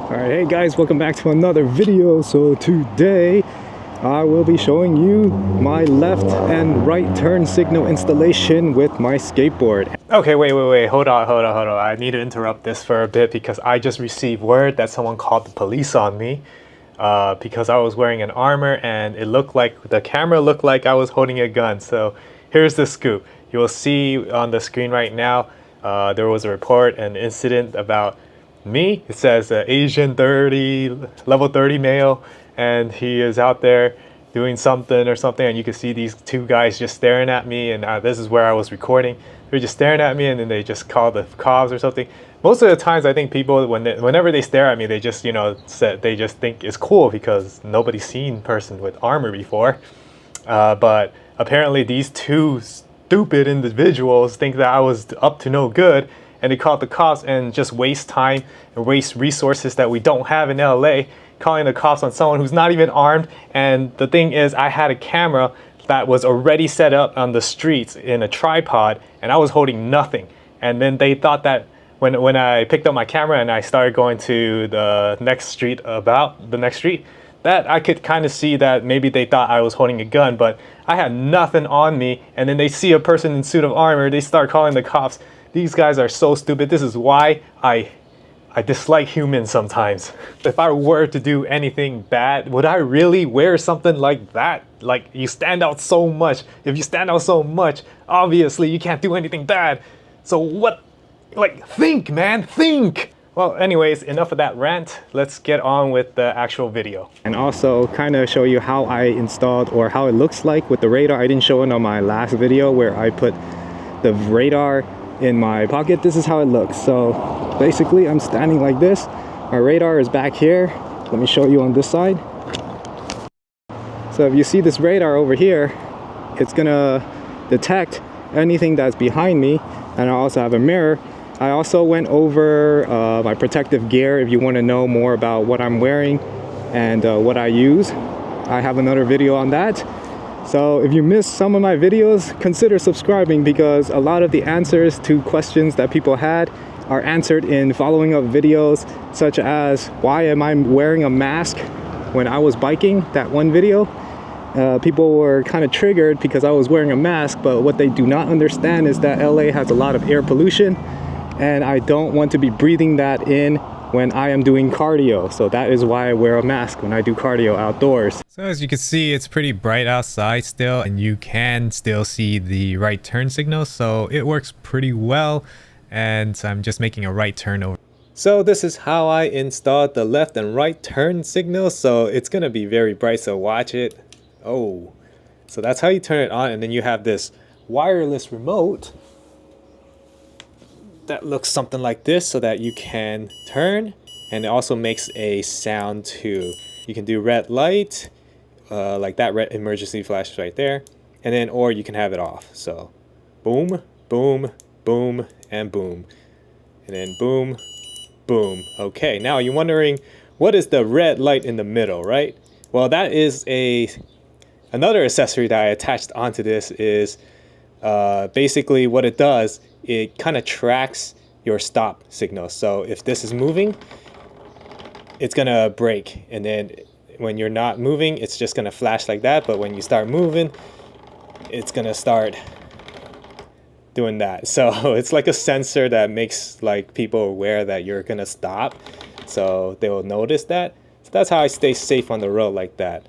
Alright, hey guys, welcome back to another video. So today I will be showing you my left and right turn signal installation with my skateboard. Okay, wait, hold on. I need to interrupt this for a bit because I just received word that someone called the police on me because I was wearing an armor and it looked like, the camera looked like I was holding a gun. So here's the scoop. You will see on the screen right now, there was a report, an incident about me. It says Asian 30, level 30 male, and he is out there doing something or something, and you can see these two guys just staring at me, and this is where I was recording. They're just staring at me, and then they just call the cops or something. Most of the times I think people, whenever they stare at me, they just, you know, they just think it's cool because nobody's seen a person with armor before. But apparently these two stupid individuals think that I was up to no good, and they called the cops and just waste time and waste resources that we don't have in LA, calling the cops on someone who's not even armed. And the thing is, I had a camera that was already set up on the streets in a tripod, and I was holding nothing. And then they thought that when I picked up my camera and I started going to the next street, that I could kind of see that maybe they thought I was holding a gun, but I had nothing on me. And then they see a person in suit of armor, they start calling the cops. These guys are so stupid. This is why I dislike humans sometimes. If I were to do anything bad, would I really wear something like that? Like, you stand out so much. If you stand out so much, obviously you can't do anything bad. So what, like, think, man, think. Well, anyways, enough of that rant. Let's get on with the actual video. And also kind of show you how I installed, or how it looks like with the radar. I didn't show it on my last video where I put the radar in my pocket. This is how it looks. So basically I'm standing like this, my radar is back here. Let me show you on this side. So if you see this radar over here, it's gonna detect anything that's behind me. And I also have a mirror. I also went over my protective gear. If you want to know more about what I'm wearing and what I use, I have another video on that. So if you missed some of my videos, consider subscribing, because a lot of the answers to questions that people had are answered in following up videos, such as why am I wearing a mask when I was biking, that one video. People were kind of triggered because I was wearing a mask, but what they do not understand is that LA has a lot of air pollution, and I don't want to be breathing that in when I am doing cardio. So that is why I wear a mask when I do cardio outdoors. So as you can see, it's pretty bright outside still, and you can still see the right turn signal. So it works pretty well, and I'm just making a right turn over. So this is how I installed the left and right turn signal. So it's gonna be very bright, so watch it. Oh, so that's how you turn it on, and then you have this wireless remote that looks something like this, so that you can turn, and it also makes a sound too. You can do red light, like that red emergency flash right there, and then, or you can have it off. So boom, boom, boom, and boom, and then boom, boom. Okay, now you're wondering, what is the red light in the middle, right? Well, that is another accessory that I attached onto this. Is basically what it does, it kind of tracks your stop signal. So if this is moving, it's gonna brake, and then when you're not moving, it's just gonna flash like that. But when you start moving, it's gonna start doing that. So it's like a sensor that makes like people aware that you're gonna stop, so they will notice that. So that's how I stay safe on the road, like that.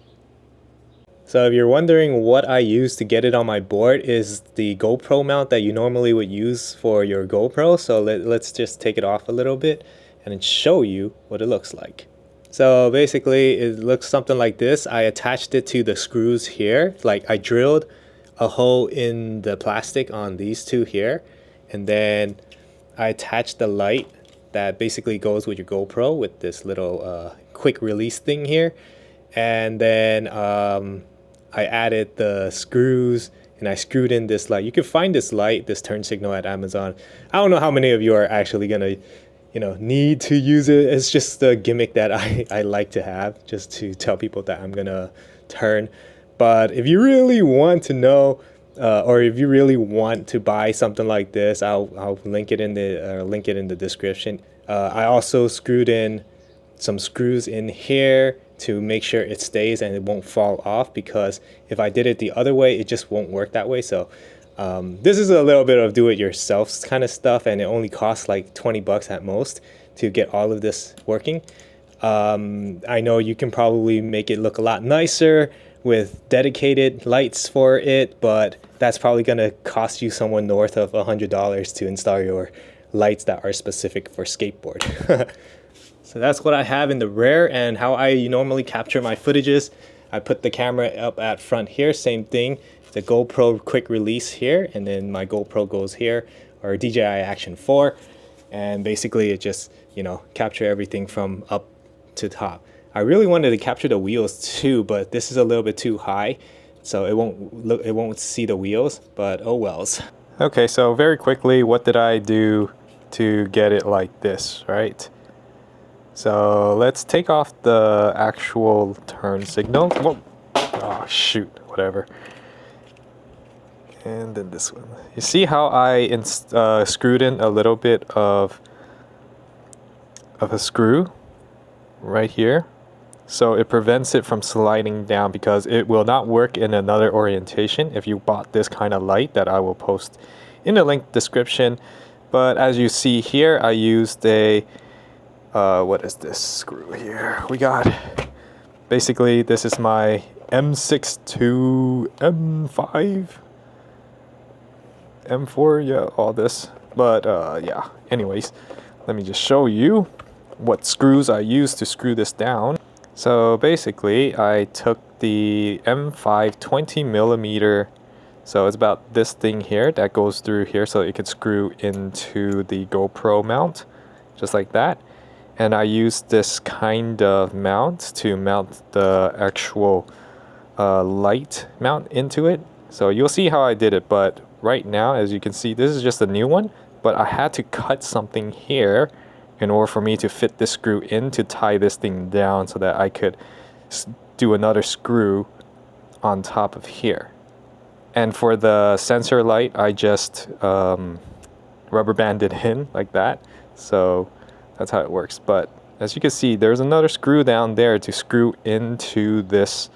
So if you're wondering what I use to get it on my board, is the GoPro mount that you normally would use for your GoPro. So let's just take it off a little bit and show you what it looks like. So basically it looks something like this. I attached it to the screws here. Like, I drilled a hole in the plastic on these two here, and then I attached the light that basically goes with your GoPro with this little quick release thing here. And then I added the screws, and I screwed in this light. You can find this light, this turn signal, at Amazon. I don't know how many of you are actually gonna, you know, need to use it. It's just a gimmick that I like to have, just to tell people that I'm gonna turn. But if you really want to know, or if you really want to buy something like this, I'll link it in the description. I also screwed in some screws in here to make sure it stays and it won't fall off, because if I did it the other way, it just won't work that way. So this is a little bit of do-it-yourself kind of stuff, and it only costs like 20 bucks at most to get all of this working. I know you can probably make it look a lot nicer with dedicated lights for it, but that's probably going to cost you somewhere north of $100 to install your lights that are specific for skateboard. So that's what I have in the rear, and how I normally capture my footages. I put the camera up at front here, same thing. The GoPro quick release here, and then my GoPro goes here, or DJI Action 4. And basically it just, capture everything from up to top. I really wanted to capture the wheels too, but this is a little bit too high, so it won't see the wheels, but oh wells. Okay, so very quickly, what did I do to get it like this, right? So let's take off the actual turn signal. Whoa. Oh shoot, whatever. And then this one. You see how I screwed in a little bit of a screw right here? So it prevents it from sliding down, because it will not work in another orientation if you bought this kind of light that I will post in the link description. But as you see here, I used a what is this screw here? We got, basically this is my M6 to M5, M4, yeah, all this. But yeah, anyways, let me just show you what screws I used to screw this down. So basically, I took the M5 20mm, so it's about this thing here that goes through here, so it could screw into the GoPro mount, just like that. And I used this kind of mount to mount the actual light mount into it. So you'll see how I did it, but right now, as you can see, this is just a new one, but I had to cut something here in order for me to fit this screw in to tie this thing down, so that I could do another screw on top of here. And for the sensor light, I just rubber banded in like that. So that's how it works. But as you can see, there's another screw down there to screw into this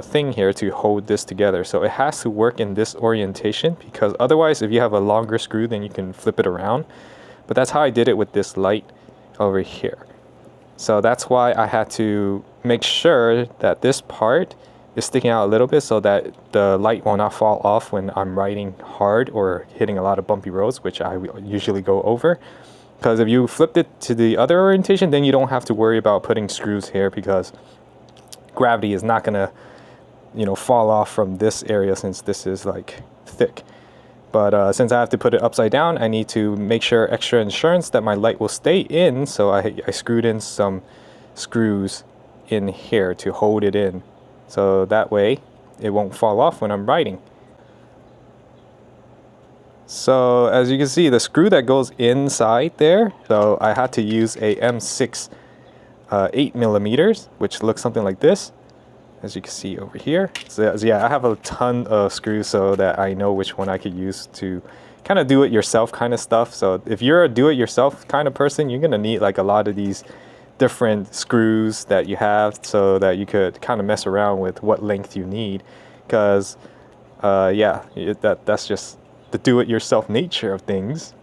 thing here to hold this together. So it has to work in this orientation, because otherwise, if you have a longer screw, then you can flip it around. But that's how I did it with this light over here. So that's why I had to make sure that this part is sticking out a little bit, so that the light will not fall off when I'm riding hard or hitting a lot of bumpy roads, which I usually go over. Because if you flipped it to the other orientation, then you don't have to worry about putting screws here, because gravity is not gonna, fall off from this area, since this is like thick. But since I have to put it upside down, I need to make sure extra insurance that my light will stay in. So I screwed in some screws in here to hold it in, so that way it won't fall off when I'm riding. So as you can see, the screw that goes inside there, so I had to use a M6 8mm, which looks something like this, as you can see over here. So yeah, I have a ton of screws so that I know which one I could use to kind of do it yourself kind of stuff. So if you're a do it yourself kind of person, you're gonna need like a lot of these different screws that you have, so that you could kind of mess around with what length you need, because yeah, that's just the do-it-yourself nature of things.